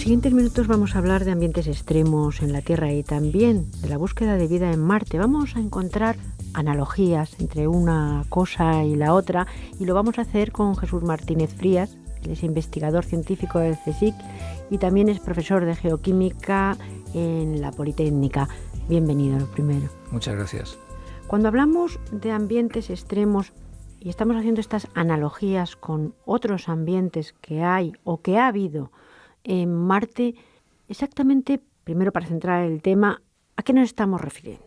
siguientes minutos vamos a hablar de ambientes extremos en la Tierra y también de la búsqueda de vida en Marte. Vamos a encontrar analogías entre una cosa y la otra y lo vamos a hacer con Jesús Martínez Frías. Él es investigador científico del CSIC y también es profesor de geoquímica en la Politécnica. Bienvenido, lo primero. Muchas gracias. Cuando hablamos de ambientes extremos y estamos haciendo estas analogías con otros ambientes que hay o que ha habido en Marte, exactamente, primero para centrar el tema, ¿a qué nos estamos refiriendo?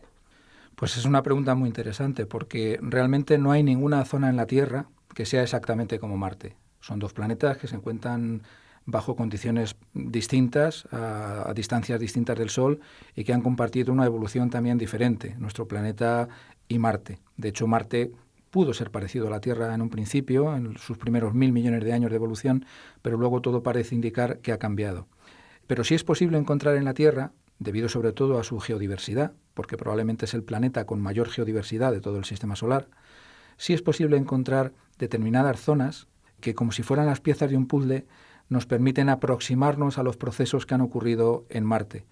Pues es una pregunta muy interesante porque realmente no hay ninguna zona en la Tierra que sea exactamente como Marte. Son dos planetas que se encuentran bajo condiciones distintas, a distancias distintas del Sol y que han compartido una evolución también diferente, nuestro planeta y Marte. De hecho, Marte pudo ser parecido a la Tierra en un principio, en sus primeros 1.000 millones de años de evolución, pero luego todo parece indicar que ha cambiado. Pero sí es posible encontrar en la Tierra, debido sobre todo a su geodiversidad, porque probablemente es el planeta con mayor geodiversidad de todo el Sistema Solar, sí es posible encontrar determinadas zonas que, como si fueran las piezas de un puzzle, nos permiten aproximarnos a los procesos que han ocurrido en Marte,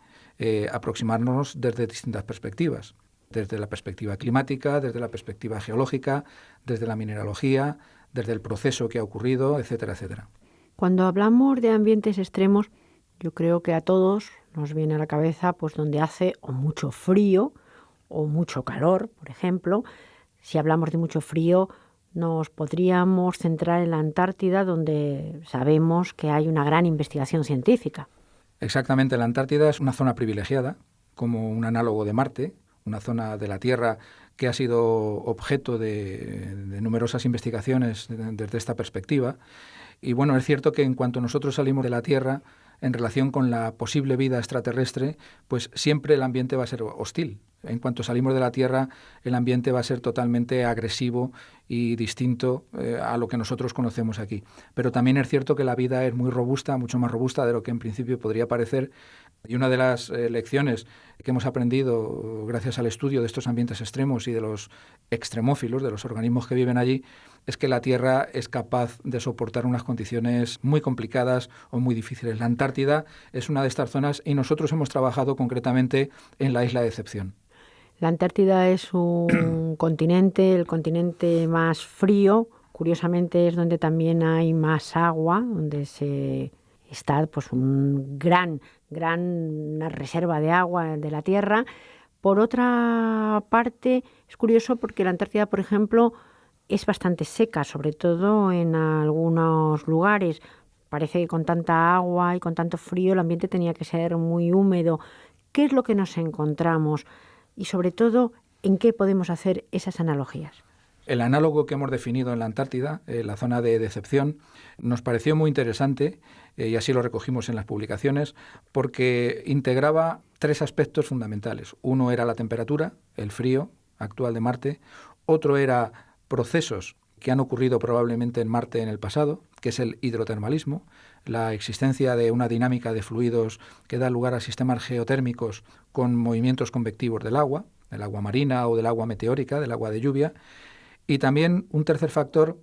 aproximarnos desde distintas perspectivas. Desde la perspectiva climática, desde la perspectiva geológica, desde la mineralogía, desde el proceso que ha ocurrido, etcétera, etcétera. Cuando hablamos de ambientes extremos, yo creo que a todos nos viene a la cabeza pues donde hace o mucho frío o mucho calor, por ejemplo. Si hablamos de mucho frío, nos podríamos centrar en la Antártida, donde sabemos que hay una gran investigación científica. Exactamente, la Antártida es una zona privilegiada, como un análogo de Marte, una zona de la Tierra que ha sido objeto de numerosas investigaciones desde esta perspectiva. Y bueno, es cierto que en cuanto nosotros salimos de la Tierra, en relación con la posible vida extraterrestre, pues siempre el ambiente va a ser hostil. En cuanto salimos de la Tierra, el ambiente va a ser totalmente agresivo y distinto a lo que nosotros conocemos aquí. Pero también es cierto que la vida es muy robusta, mucho más robusta de lo que en principio podría parecer. Y una de las lecciones que hemos aprendido gracias al estudio de estos ambientes extremos y de los extremófilos, de los organismos que viven allí, es que la Tierra es capaz de soportar unas condiciones muy complicadas o muy difíciles. La Antártida es una de estas zonas y nosotros hemos trabajado concretamente en la isla de Decepción. La Antártida es un continente, el continente más frío. Curiosamente es donde también hay más agua, donde está pues una reserva de agua de la Tierra. Por otra parte, es curioso porque la Antártida, por ejemplo, es bastante seca, sobre todo en algunos lugares. Parece que con tanta agua y con tanto frío el ambiente tenía que ser muy húmedo. ¿Qué es lo que nos encontramos? Y sobre todo, ¿en qué podemos hacer esas analogías? El análogo que hemos definido en la Antártida, la zona de Decepción, nos pareció muy interesante y así lo recogimos en las publicaciones porque integraba tres aspectos fundamentales. Uno era la temperatura, el frío actual de Marte. Otro era procesos que han ocurrido probablemente en Marte en el pasado, que es el hidrotermalismo, la existencia de una dinámica de fluidos que da lugar a sistemas geotérmicos con movimientos convectivos del agua marina o del agua meteórica, del agua de lluvia, y también un tercer factor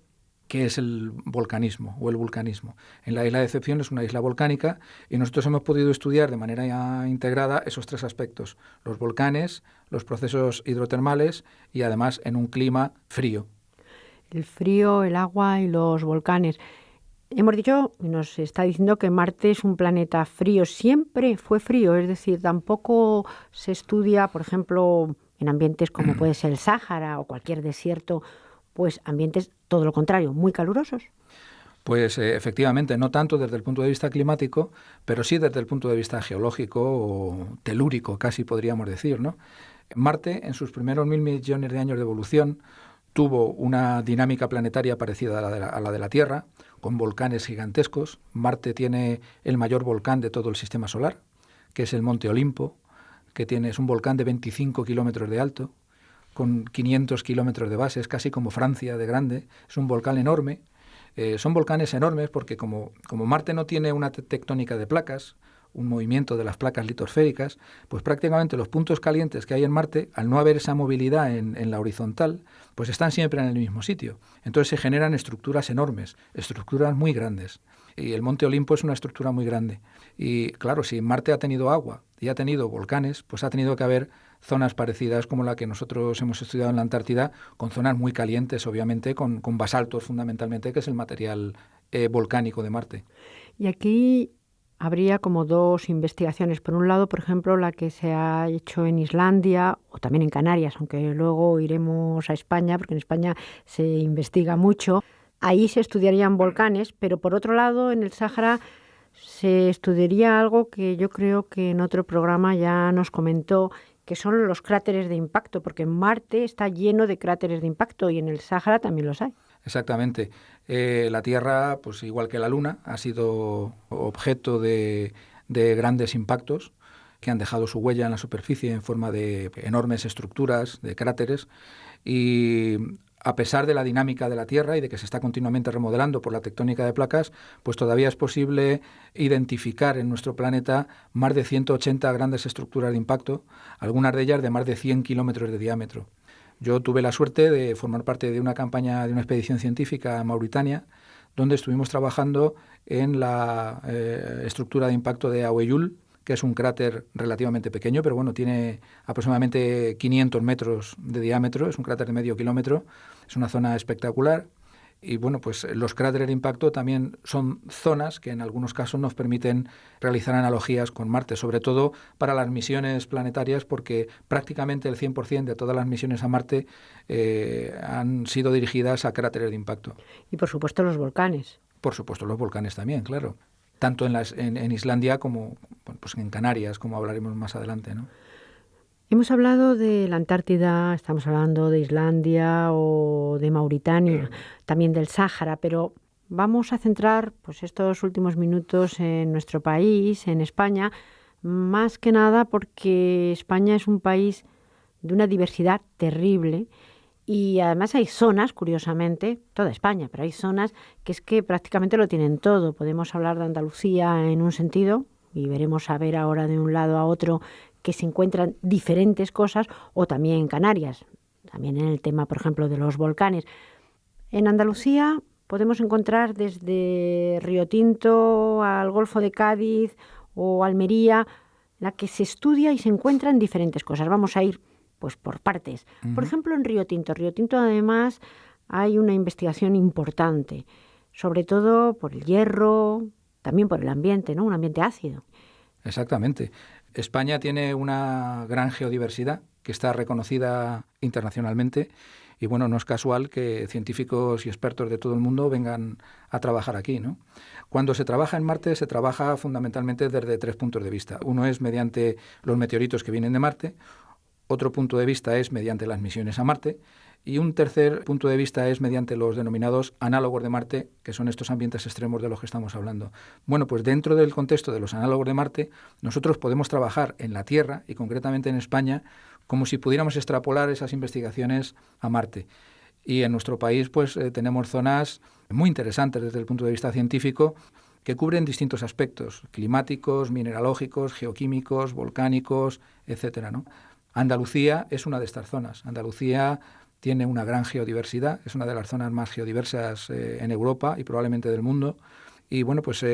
que es el volcanismo o el vulcanismo. En la isla de Decepción es una isla volcánica y nosotros hemos podido estudiar de manera integrada esos tres aspectos, los volcanes, los procesos hidrotermales y además en un clima frío. El frío, el agua y los volcanes. Hemos dicho, nos está diciendo que Marte es un planeta frío. Siempre fue frío, es decir, tampoco se estudia, por ejemplo, en ambientes como puede ser el Sáhara o cualquier desierto, pues ambientes todo lo contrario, muy calurosos. Pues efectivamente, no tanto desde el punto de vista climático, pero sí desde el punto de vista geológico o telúrico, casi podríamos decir, ¿no? Marte, en sus primeros 1.000 millones de años de evolución, tuvo una dinámica planetaria parecida a la de la Tierra, con volcanes gigantescos. Marte tiene el mayor volcán de todo el Sistema Solar, que es el Monte Olimpo, es un volcán de 25 kilómetros de alto, con 500 kilómetros de base, es casi como Francia de grande, es un volcán enorme. Son volcanes enormes porque como Marte no tiene una tectónica de placas, un movimiento de las placas litosféricas, pues prácticamente los puntos calientes que hay en Marte, al no haber esa movilidad en la horizontal, pues están siempre en el mismo sitio. Entonces se generan estructuras enormes, estructuras muy grandes. Y el Monte Olimpo es una estructura muy grande. Y claro, si Marte ha tenido agua y ha tenido volcanes, pues ha tenido que haber zonas parecidas como la que nosotros hemos estudiado en la Antártida, con zonas muy calientes, obviamente, con basaltos fundamentalmente, que es el material volcánico de Marte. Y aquí habría como dos investigaciones. Por un lado, por ejemplo, la que se ha hecho en Islandia o también en Canarias, aunque luego iremos a España, porque en España se investiga mucho. Ahí se estudiarían volcanes, pero por otro lado, en el Sáhara se estudiaría algo que yo creo que en otro programa ya nos comentó, que son los cráteres de impacto, porque Marte está lleno de cráteres de impacto y en el Sáhara también los hay. Exactamente. La Tierra, pues igual que la Luna, ha sido objeto de grandes impactos que han dejado su huella en la superficie en forma de enormes estructuras, de cráteres, y a pesar de la dinámica de la Tierra y de que se está continuamente remodelando por la tectónica de placas, pues todavía es posible identificar en nuestro planeta más de 180 grandes estructuras de impacto, algunas de ellas de más de 100 kilómetros de diámetro. Yo tuve la suerte de formar parte de una campaña, de una expedición científica a Mauritania, donde estuvimos trabajando en la estructura de impacto de Aweyul, que es un cráter relativamente pequeño, pero bueno, tiene aproximadamente 500 metros de diámetro, es un cráter de medio kilómetro, es una zona espectacular. Y bueno, pues los cráteres de impacto también son zonas que en algunos casos nos permiten realizar analogías con Marte, sobre todo para las misiones planetarias, porque prácticamente el 100% de todas las misiones a Marte han sido dirigidas a cráteres de impacto. Y por supuesto los volcanes. Por supuesto los volcanes también, claro. Tanto en Islandia como pues en Canarias, como hablaremos más adelante, ¿no? Hemos hablado de la Antártida, estamos hablando de Islandia o de Mauritania, también del Sáhara, pero vamos a centrar pues, estos últimos minutos en nuestro país, en España, más que nada porque España es un país de una diversidad terrible y además hay zonas, curiosamente, toda España, pero hay zonas que es que prácticamente lo tienen todo. Podemos hablar de Andalucía en un sentido y veremos a ver ahora de un lado a otro que se encuentran diferentes cosas, o también en Canarias, también en el tema, por ejemplo, de los volcanes. En Andalucía podemos encontrar desde Río Tinto al Golfo de Cádiz o Almería, la que se estudia y se encuentran diferentes cosas. Vamos a ir pues por partes. Por ejemplo, en Río Tinto. Río Tinto, además, hay una investigación importante, sobre todo por el hierro, también por el ambiente, ¿no? Un ambiente ácido. Exactamente. España tiene una gran geodiversidad que está reconocida internacionalmente y bueno, no es casual que científicos y expertos de todo el mundo vengan a trabajar aquí, ¿no? Cuando se trabaja en Marte se trabaja fundamentalmente desde 3 puntos de vista. Uno es mediante los meteoritos que vienen de Marte, otro punto de vista es mediante las misiones a Marte y un tercer punto de vista es mediante los denominados análogos de Marte, que son estos ambientes extremos de los que estamos hablando. Bueno, pues dentro del contexto de los análogos de Marte, nosotros podemos trabajar en la Tierra y concretamente en España como si pudiéramos extrapolar esas investigaciones a Marte. Y en nuestro país pues tenemos zonas muy interesantes desde el punto de vista científico que cubren distintos aspectos, climáticos, mineralógicos, geoquímicos, volcánicos, etcétera, ¿no? Andalucía es una de estas zonas. Andalucía tiene una gran geodiversidad, es una de las zonas más geodiversas en Europa y probablemente del mundo. Y bueno, pues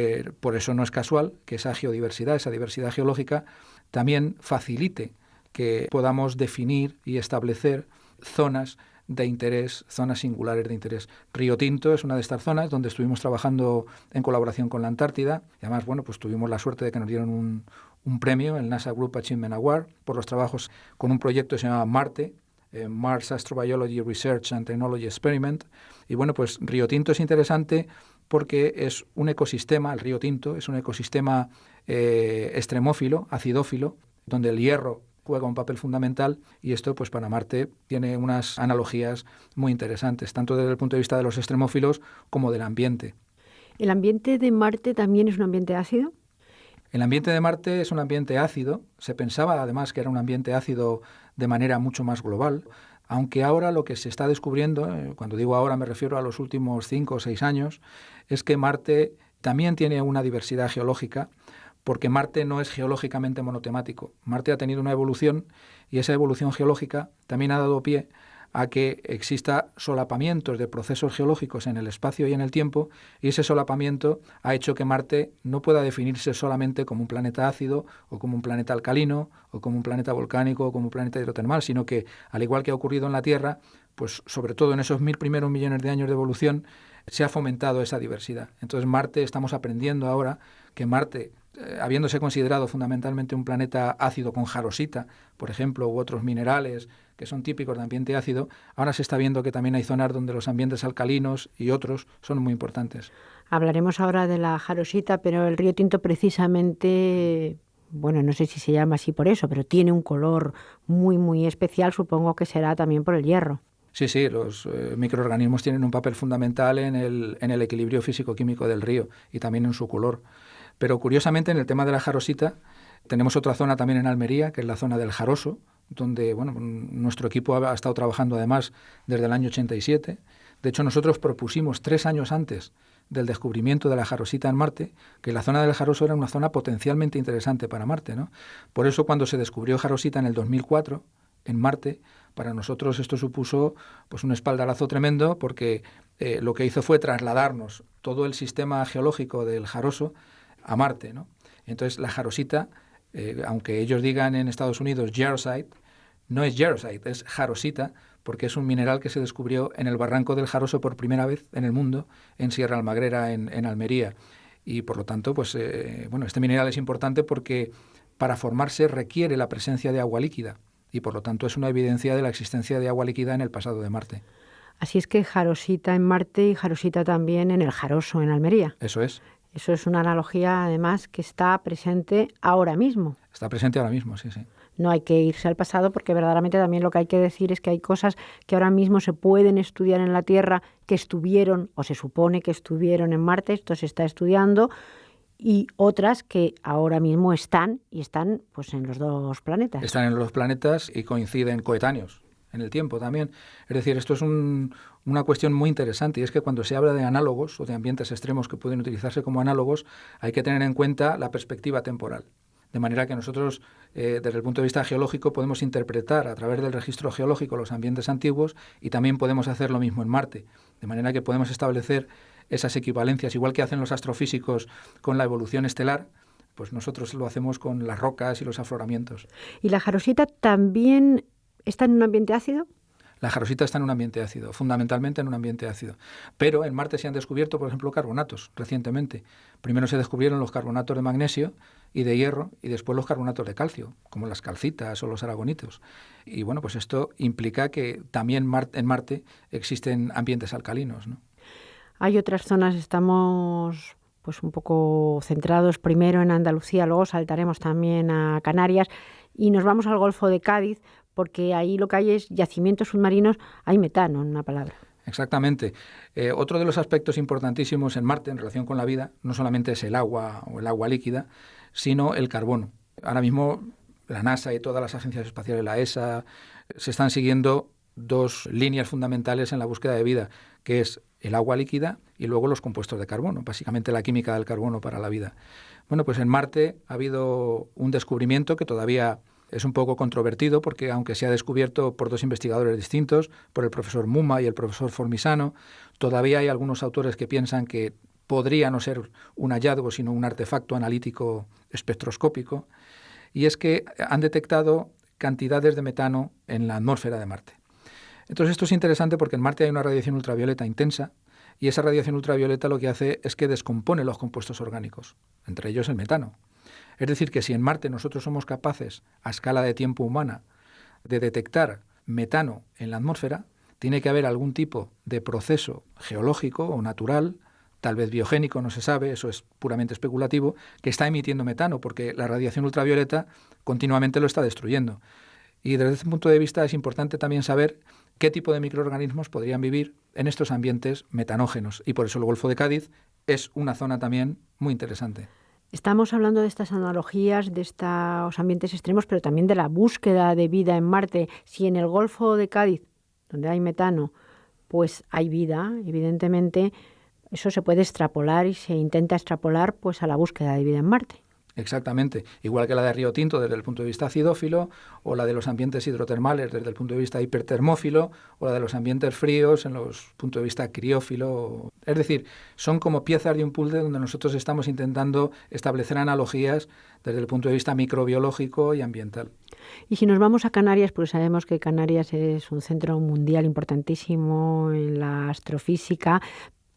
por eso no es casual que esa geodiversidad, esa diversidad geológica, también facilite que podamos definir y establecer zonas de interés, zonas singulares de interés. Río Tinto es una de estas zonas donde estuvimos trabajando en colaboración con la Antártida. Y además, bueno, pues tuvimos la suerte de que nos dieron un premio, el NASA Group Achievement Award, por los trabajos con un proyecto que se llama Marte, Mars Astrobiology Research and Technology Experiment. Y bueno, pues Río Tinto es interesante porque es un ecosistema, el río Tinto es un ecosistema extremófilo, acidófilo, donde el hierro juega un papel fundamental y esto pues para Marte tiene unas analogías muy interesantes, tanto desde el punto de vista de los extremófilos como del ambiente. ¿El ambiente de Marte también es un ambiente ácido? El ambiente de Marte es un ambiente ácido. Se pensaba además que era un ambiente ácido de manera mucho más global, aunque ahora lo que se está descubriendo, cuando digo ahora me refiero a los últimos 5 o 6 años, es que Marte también tiene una diversidad geológica, porque Marte no es geológicamente monotemático. Marte ha tenido una evolución y esa evolución geológica también ha dado pie a que exista solapamientos de procesos geológicos en el espacio y en el tiempo, y ese solapamiento ha hecho que Marte no pueda definirse solamente como un planeta ácido o como un planeta alcalino o como un planeta volcánico o como un planeta hidrotermal, sino que, al igual que ha ocurrido en la Tierra, pues sobre todo en esos 1000 primeros millones de años de evolución, se ha fomentado esa diversidad. Entonces Marte, estamos aprendiendo ahora que Marte, habiéndose considerado fundamentalmente un planeta ácido con jarosita, por ejemplo, u otros minerales que son típicos de ambiente ácido, ahora se está viendo que también hay zonas donde los ambientes alcalinos y otros son muy importantes. Hablaremos ahora de la jarosita, pero el río Tinto precisamente, bueno, no sé si se llama así por eso, pero tiene un color muy, muy especial, supongo que será también por el hierro. Sí, sí, los microorganismos tienen un papel fundamental en el equilibrio físico-químico del río y también en su color. Pero curiosamente, en el tema de la jarosita, tenemos otra zona también en Almería, que es la zona del Jaroso, donde nuestro equipo ha estado trabajando además desde el año 87. De hecho, nosotros propusimos 3 años antes del descubrimiento de la jarosita en Marte, que la zona del Jaroso era una zona potencialmente interesante para Marte, ¿no? Por eso, cuando se descubrió jarosita en el 2004, en Marte, para nosotros esto supuso pues un espaldarazo tremendo, porque lo que hizo fue trasladarnos todo el sistema geológico del Jaroso a Marte, ¿no? Entonces, la jarosita, aunque ellos digan en Estados Unidos jarosite, no es jarosite, es jarosita, porque es un mineral que se descubrió en el barranco del Jaroso por primera vez en el mundo, en Sierra Almagrera, en Almería. Y por lo tanto, pues este mineral es importante porque para formarse requiere la presencia de agua líquida, y por lo tanto es una evidencia de la existencia de agua líquida en el pasado de Marte. Así es que jarosita en Marte y jarosita también en el Jaroso, en Almería. Eso es. Eso es una analogía, además, que está presente ahora mismo. Está presente ahora mismo, sí, sí. No hay que irse al pasado, porque verdaderamente también lo que hay que decir es que hay cosas que ahora mismo se pueden estudiar en la Tierra, que estuvieron o se supone que estuvieron en Marte, esto se está estudiando, y otras que ahora mismo están pues en los dos planetas. Están en los planetas y coinciden coetáneos en el tiempo también. Es decir, esto es una cuestión muy interesante, y es que cuando se habla de análogos o de ambientes extremos que pueden utilizarse como análogos, hay que tener en cuenta la perspectiva temporal. De manera que nosotros, desde el punto de vista geológico, podemos interpretar a través del registro geológico los ambientes antiguos, y también podemos hacer lo mismo en Marte. De manera que podemos establecer esas equivalencias, igual que hacen los astrofísicos con la evolución estelar, pues nosotros lo hacemos con las rocas y los afloramientos. ¿Y la jarosita también está en un ambiente ácido? La jarosita está en un ambiente ácido, fundamentalmente en un ambiente ácido. Pero en Marte se han descubierto, por ejemplo, carbonatos recientemente. Primero se descubrieron los carbonatos de magnesio y de hierro, y después los carbonatos de calcio, como las calcitas o los aragonitos. Y bueno, pues esto implica que también en Marte existen ambientes alcalinos, ¿no? Hay otras zonas, estamos pues un poco centrados primero en Andalucía, luego saltaremos también a Canarias y nos vamos al Golfo de Cádiz, porque ahí lo que hay es yacimientos submarinos, hay metano, en una palabra. Exactamente. Otro de los aspectos importantísimos en Marte en relación con la vida no solamente es el agua o el agua líquida, sino el carbono. Ahora mismo la NASA y todas las agencias espaciales, la ESA, se están siguiendo 2 líneas fundamentales en la búsqueda de vida, que es el agua líquida y luego los compuestos de carbono, básicamente la química del carbono para la vida. Bueno, pues en Marte ha habido un descubrimiento que todavía es un poco controvertido, porque aunque se ha descubierto por 2 investigadores distintos, por el profesor Mumma y el profesor Formisano, todavía hay algunos autores que piensan que podría no ser un hallazgo, sino un artefacto analítico espectroscópico, y es que han detectado cantidades de metano en la atmósfera de Marte. Entonces esto es interesante porque en Marte hay una radiación ultravioleta intensa, y esa radiación ultravioleta lo que hace es que descompone los compuestos orgánicos, entre ellos el metano. Es decir, que si en Marte nosotros somos capaces, a escala de tiempo humana, de detectar metano en la atmósfera, tiene que haber algún tipo de proceso geológico o natural, tal vez biogénico, no se sabe, eso es puramente especulativo, que está emitiendo metano, porque la radiación ultravioleta continuamente lo está destruyendo. Y desde ese punto de vista es importante también saber qué tipo de microorganismos podrían vivir en estos ambientes metanógenos. Y por eso el Golfo de Cádiz es una zona también muy interesante. Estamos hablando de estas analogías, de estos ambientes extremos, pero también de la búsqueda de vida en Marte. Si en el Golfo de Cádiz, donde hay metano, pues hay vida, evidentemente, eso se puede extrapolar y se intenta extrapolar pues a la búsqueda de vida en Marte. Exactamente, igual que la de Río Tinto desde el punto de vista acidófilo, o la de los ambientes hidrotermales desde el punto de vista hipertermófilo, o la de los ambientes fríos en los puntos de vista criófilo. Es decir, son como piezas de un puzzle donde nosotros estamos intentando establecer analogías desde el punto de vista microbiológico y ambiental. Y si nos vamos a Canarias, pues sabemos que Canarias es un centro mundial importantísimo en la astrofísica,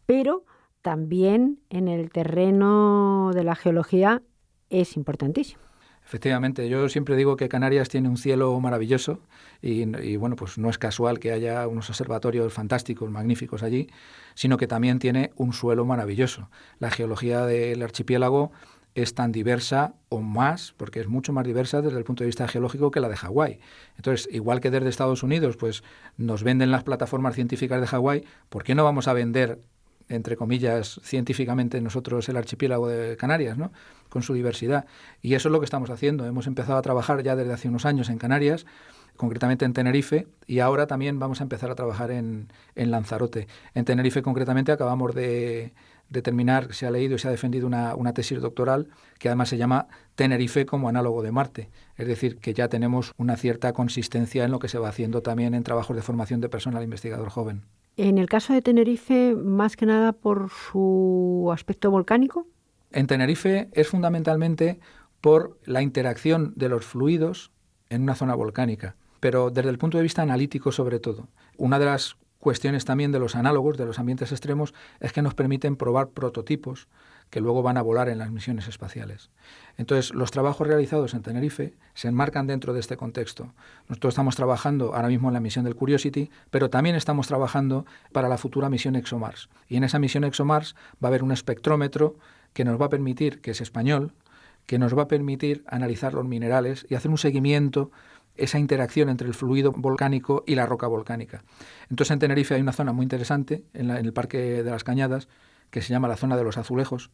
pero también en el terreno de la geología es importantísimo. Efectivamente, yo siempre digo que Canarias tiene un cielo maravilloso y bueno, pues no es casual que haya unos observatorios fantásticos, magníficos allí, sino que también tiene un suelo maravilloso. La geología del archipiélago es tan diversa o más, porque es mucho más diversa desde el punto de vista geológico que la de Hawái. Entonces, igual que desde Estados Unidos, pues nos venden las plataformas científicas de Hawái, ¿por qué no vamos a vender, entre comillas, científicamente nosotros el archipiélago de Canarias, ¿no?, con su diversidad? Y eso es lo que estamos haciendo. Hemos empezado a trabajar ya desde hace unos años en Canarias, concretamente en Tenerife, y ahora también vamos a empezar a trabajar en Lanzarote. En Tenerife, concretamente, acabamos de terminar, se ha leído y se ha defendido una tesis doctoral que además se llama Tenerife como análogo de Marte. Es decir, que ya tenemos una cierta consistencia en lo que se va haciendo también en trabajos de formación de personal investigador joven. En el caso de Tenerife, más que nada por su aspecto volcánico. En Tenerife es fundamentalmente por la interacción de los fluidos en una zona volcánica, pero desde el punto de vista analítico sobre todo. Una de las cuestiones también de los análogos, de los ambientes extremos, es que nos permiten probar prototipos que luego van a volar en las misiones espaciales. Entonces, los trabajos realizados en Tenerife se enmarcan dentro de este contexto. Nosotros estamos trabajando ahora mismo en la misión del Curiosity, pero también estamos trabajando para la futura misión ExoMars. Y en esa misión ExoMars va a haber un espectrómetro que nos va a permitir, que es español, que nos va a permitir analizar los minerales y hacer un seguimiento, esa interacción entre el fluido volcánico y la roca volcánica. Entonces, en Tenerife hay una zona muy interesante, en el Parque de las Cañadas, que se llama la zona de los azulejos.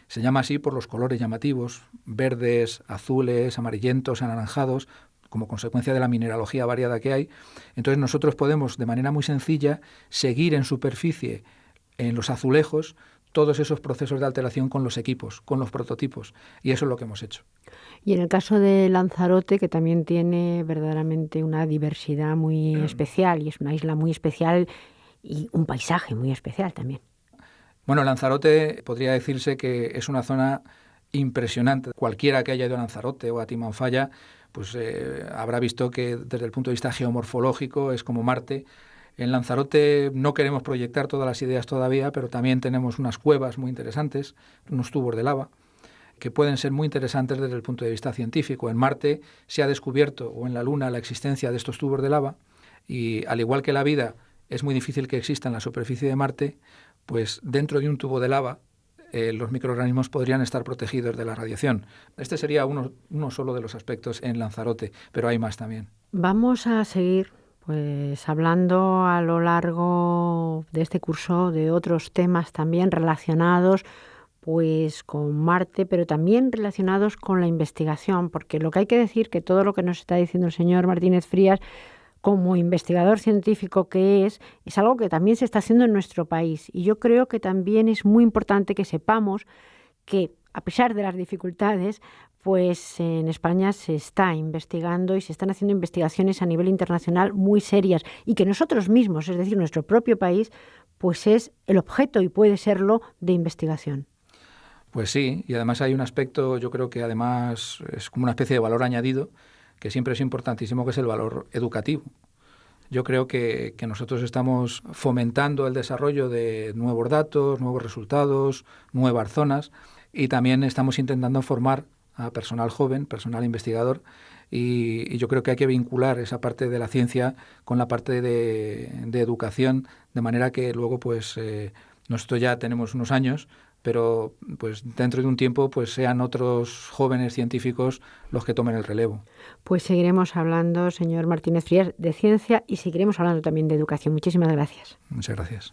Se llama así por los colores llamativos, verdes, azules, amarillentos, anaranjados, como consecuencia de la mineralogía variada que hay. Entonces nosotros podemos, de manera muy sencilla, seguir en superficie, en los azulejos, todos esos procesos de alteración con los equipos, con los prototipos. Y eso es lo que hemos hecho. Y en el caso de Lanzarote, que también tiene verdaderamente una diversidad muy especial, y es una isla muy especial y un paisaje muy especial también. Bueno, Lanzarote podría decirse que es una zona impresionante. Cualquiera que haya ido a Lanzarote o a Timanfaya, pues habrá visto que desde el punto de vista geomorfológico es como Marte. En Lanzarote no queremos proyectar todas las ideas todavía, pero también tenemos unas cuevas muy interesantes, unos tubos de lava, que pueden ser muy interesantes desde el punto de vista científico. En Marte se ha descubierto, o en la Luna, la existencia de estos tubos de lava, y al igual que la vida es muy difícil que exista en la superficie de Marte, pues dentro de un tubo de lava los microorganismos podrían estar protegidos de la radiación. Este sería uno solo de los aspectos en Lanzarote, pero hay más también. Vamos a seguir pues hablando a lo largo de este curso de otros temas también relacionados pues con Marte, pero también relacionados con la investigación, porque lo que hay que decir que todo lo que nos está diciendo el señor Martínez Frías, como investigador científico que es algo que también se está haciendo en nuestro país. Y yo creo que también es muy importante que sepamos que, a pesar de las dificultades, pues en España se está investigando y se están haciendo investigaciones a nivel internacional muy serias y que nosotros mismos, es decir, nuestro propio país, pues es el objeto y puede serlo de investigación. Pues sí, y además hay un aspecto, yo creo que además es como una especie de valor añadido, que siempre es importantísimo, que es el valor educativo. Yo creo que nosotros estamos fomentando el desarrollo de nuevos datos, nuevos resultados, nuevas zonas, y también estamos intentando formar a personal joven, personal investigador, y yo creo que hay que vincular esa parte de la ciencia con la parte de educación, de manera que luego pues nosotros ya tenemos unos años, pero pues dentro de un tiempo pues sean otros jóvenes científicos los que tomen el relevo. Pues seguiremos hablando, señor Martínez Frías, de ciencia y seguiremos hablando también de educación. Muchísimas gracias. Muchas gracias.